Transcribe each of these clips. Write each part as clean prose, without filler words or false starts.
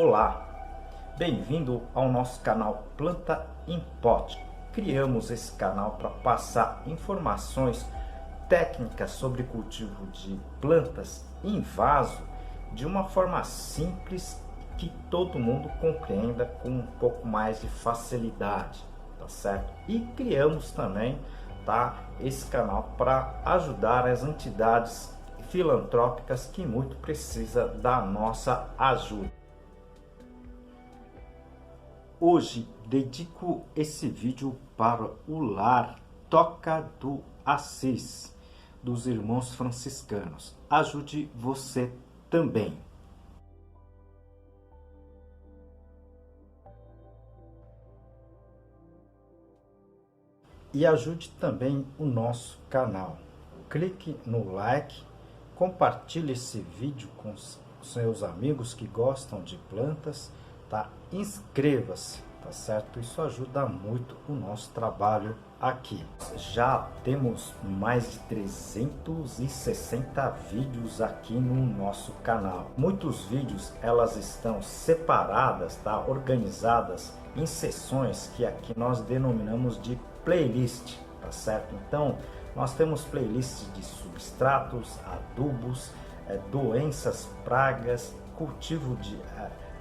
Olá, bem-vindo ao nosso canal Planta em Pote. Criamos esse canal para passar informações técnicas sobre cultivo de plantas em vaso de uma forma simples que todo mundo compreenda com um pouco mais de facilidade, tá certo? E criamos também, tá, esse canal para ajudar as entidades filantrópicas que muito precisa da nossa ajuda. Hoje dedico esse vídeo para o lar Toca do Assis, dos irmãos franciscanos. Ajude você também. E ajude também o nosso canal. Clique no like, compartilhe esse vídeo com seus amigos que gostam de plantas, tá? Inscreva-se, tá certo? Isso ajuda muito o nosso trabalho aqui. Já temos mais de 360 vídeos aqui no nosso canal. Muitos vídeos elas estão separadas, tá? Organizadas em seções que aqui nós denominamos de playlist, tá certo? Então nós temos playlists de substratos, adubos, doenças, pragas, cultivo de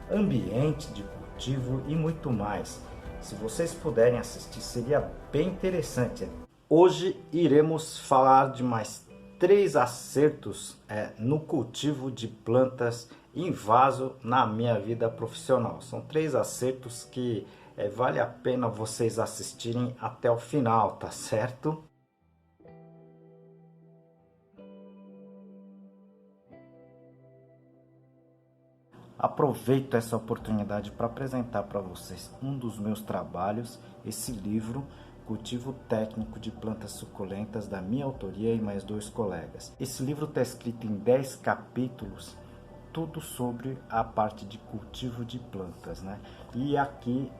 ambiente de cultivo e muito mais. Se vocês puderem assistir, seria bem interessante. Hoje iremos falar de mais 3 acertos no cultivo de plantas em vaso na minha vida profissional. São 3 acertos que vale a pena vocês assistirem até o final, tá certo? Aproveito essa oportunidade para apresentar para vocês um dos meus trabalhos, esse livro, Cultivo Técnico de Plantas Suculentas, da minha autoria e mais 2 colegas. Esse livro está escrito em 10 capítulos, tudo sobre a parte de cultivo de plantas, né? E aqui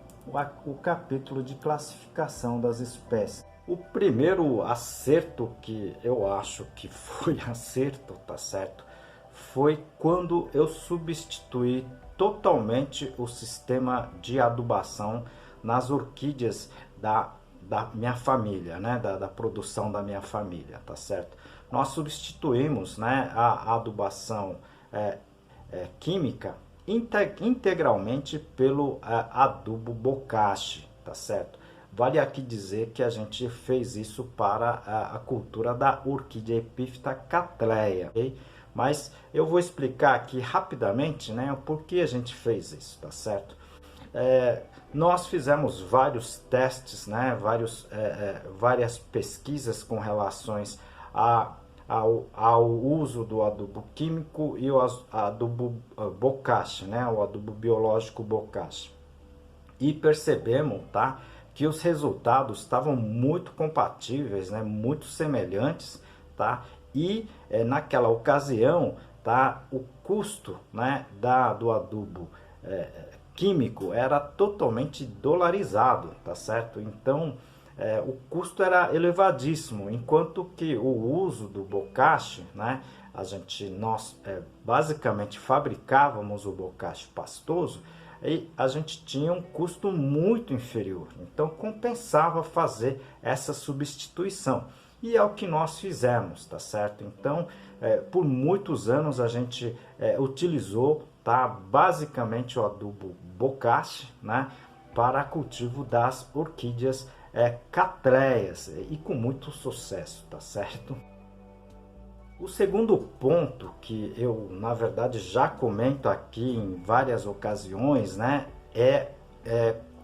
o capítulo de classificação das espécies. O primeiro acerto que eu acho que foi acerto, tá certo? Foi quando eu substituí totalmente o sistema de adubação nas orquídeas da minha família, né? Da produção da minha família, tá certo? Nós substituímos, né, a adubação química integralmente pelo adubo bocashi, tá certo? Vale aqui dizer que a gente fez isso para a cultura da orquídea Epífita Cattleya, ok? Mas eu vou explicar aqui rapidamente, né, o porquê a gente fez isso, tá certo? Nós fizemos vários testes, né, várias pesquisas com relações ao uso do adubo químico e o adubo bocashi, né, o adubo biológico bocashi. E percebemos, tá, que os resultados estavam muito compatíveis, né, muito semelhantes, tá? E naquela ocasião, tá, o custo, né, do adubo químico era totalmente dolarizado, tá certo? Então o custo era elevadíssimo, enquanto que o uso do bocashi, né, nós basicamente fabricávamos o bocashi pastoso e a gente tinha um custo muito inferior, então compensava fazer essa substituição. E é o que nós fizemos, tá certo? Então, por muitos anos a gente utilizou, tá, basicamente o adubo bocashi, né, para cultivo das orquídeas cattleyas e com muito sucesso, tá certo? O segundo ponto que eu, na verdade, já comento aqui em várias ocasiões, né, é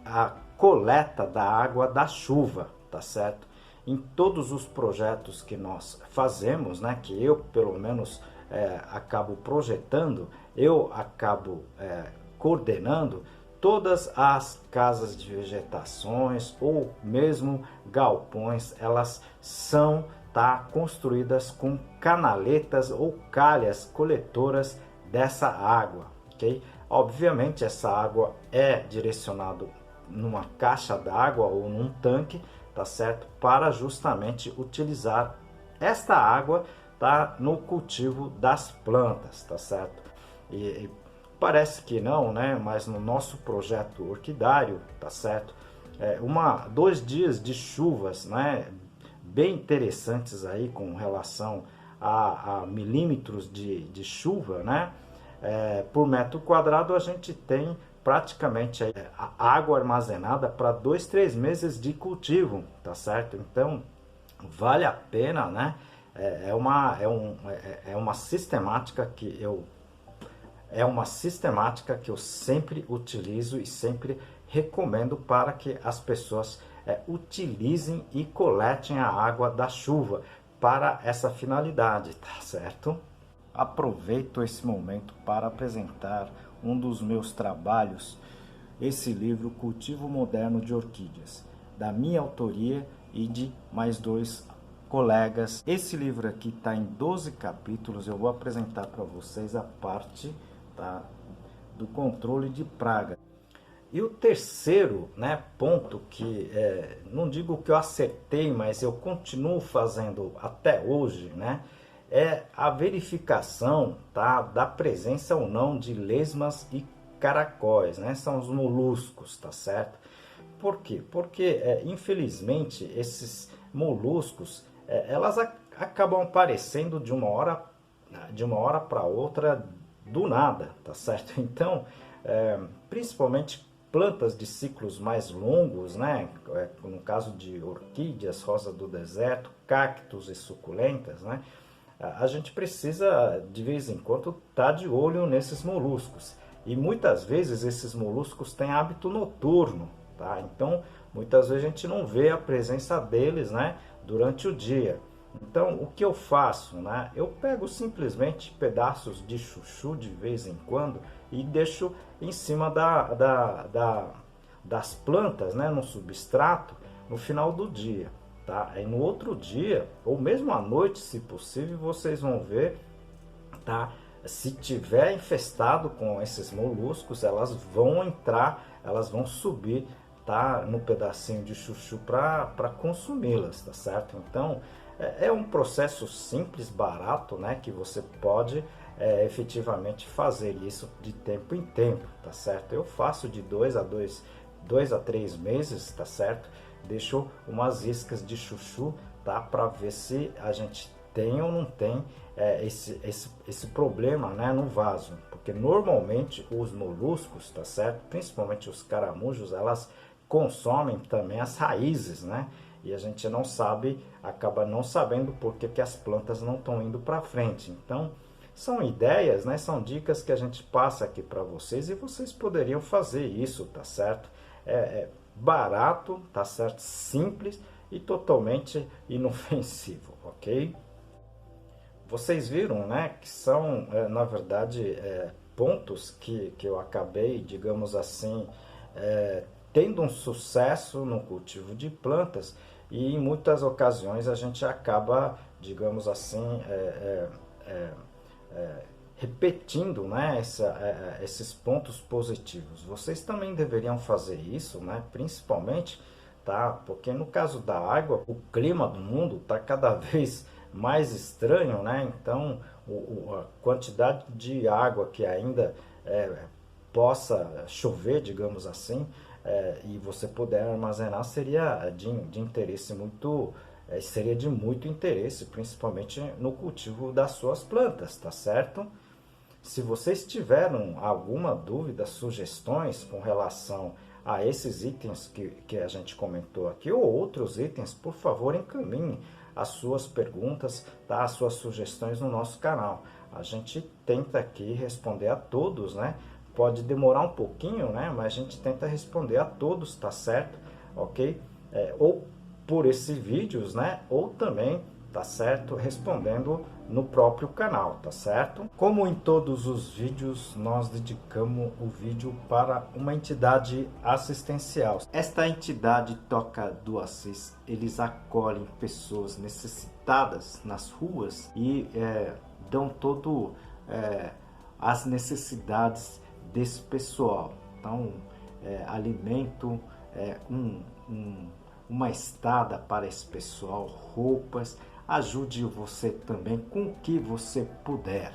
a coleta da água da chuva, tá certo? Em todos os projetos que nós fazemos, né, que eu pelo menos acabo projetando, eu acabo coordenando, todas as casas de vegetações ou mesmo galpões, elas são, tá, construídas com canaletas ou calhas coletoras dessa água, ok? Obviamente essa água é direcionada numa caixa d'água ou num tanque, tá certo? Para justamente utilizar esta água, tá, no cultivo das plantas, tá certo? E parece que não, né? Mas no nosso projeto orquidário, tá certo? 2 dias de chuvas, né? Bem interessantes aí com relação a milímetros de chuva, né? Por metro quadrado a gente tem praticamente aí, a água armazenada para 2, 3 meses de cultivo, tá certo? Então vale a pena, né? É uma sistemática que eu sempre utilizo e sempre recomendo para que as pessoas utilizem e coletem a água da chuva para essa finalidade, tá certo? Aproveito esse momento para apresentar um dos meus trabalhos, esse livro Cultivo Moderno de Orquídeas, da minha autoria e de mais 2 colegas. Esse livro aqui está em 12 capítulos, eu vou apresentar para vocês a parte, tá, do controle de praga. E o terceiro, né, ponto que, não digo que eu acertei, mas eu continuo fazendo até hoje, né, é a verificação, tá, da presença ou não de lesmas e caracóis, né, são os moluscos, tá certo? Por quê? Porque, infelizmente, esses moluscos, elas acabam aparecendo de uma hora para outra do nada, tá certo? Então, principalmente plantas de ciclos mais longos, né? No caso de orquídeas, rosa do deserto, cactos e suculentas, né? A gente precisa de vez em quando estar de olho nesses moluscos. E muitas vezes esses moluscos têm hábito noturno, tá? Então muitas vezes a gente não vê a presença deles, né, durante o dia. Então o que eu faço, né? Eu pego simplesmente pedaços de chuchu de vez em quando e deixo em cima das plantas, né, no substrato, no final do dia. Tá? Aí no outro dia, ou mesmo à noite, se possível, vocês vão ver, tá? Se tiver infestado com esses moluscos, elas vão entrar, elas vão subir, tá, no pedacinho de chuchu para consumi-las, tá certo? Então é um processo simples, barato, né, que você pode efetivamente fazer isso de tempo em tempo, tá certo? Eu faço de 2 a 3 meses, tá certo? Deixo umas iscas de chuchu, tá, para ver se a gente tem ou não tem esse problema, né, no vaso, porque normalmente os moluscos, tá certo, principalmente os caramujos, elas consomem também as raízes, né, e a gente não sabe, acaba não sabendo por que as plantas não estão indo para frente. Então são ideias, né, são dicas que a gente passa aqui para vocês e vocês poderiam fazer isso, tá certo? Barato, tá certo? Simples e totalmente inofensivo, ok? Vocês viram, né, que são, na verdade, pontos que eu acabei, digamos assim, tendo um sucesso no cultivo de plantas e em muitas ocasiões a gente acaba, digamos assim, repetindo, né, esses pontos positivos. Vocês também deveriam fazer isso, né, principalmente, tá, porque no caso da água, o clima do mundo está cada vez mais estranho, né, então a quantidade de água que ainda possa chover, digamos assim, e você puder armazenar seria de interesse muito, seria de muito interesse, principalmente no cultivo das suas plantas, tá certo? Se vocês tiveram alguma dúvida, sugestões com relação a esses itens que a gente comentou aqui ou outros itens, por favor, encaminhe as suas perguntas, tá? As suas sugestões no nosso canal. A gente tenta aqui responder a todos, né? Pode demorar um pouquinho, né? Mas a gente tenta responder a todos, tá certo? Ok? Ou por esses vídeos, né? Ou também, tá certo? Respondendo no próprio canal, tá certo? Como em todos os vídeos, nós dedicamos o vídeo para uma entidade assistencial. Esta entidade Toca do Assis, eles acolhem pessoas necessitadas nas ruas e dão todo as necessidades desse pessoal. Então, alimento, uma estada para esse pessoal, roupas. Ajude você também com o que você puder.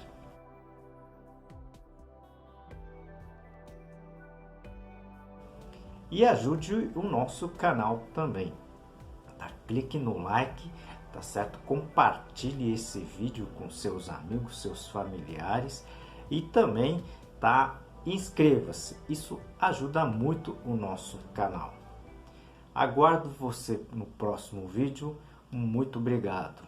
e ajude o nosso canal também. Tá? Clique no like, tá certo? Compartilhe esse vídeo com seus amigos, seus familiares e também, tá? Inscreva-se, isso ajuda muito o nosso canal. Aguardo você no próximo vídeo, muito obrigado.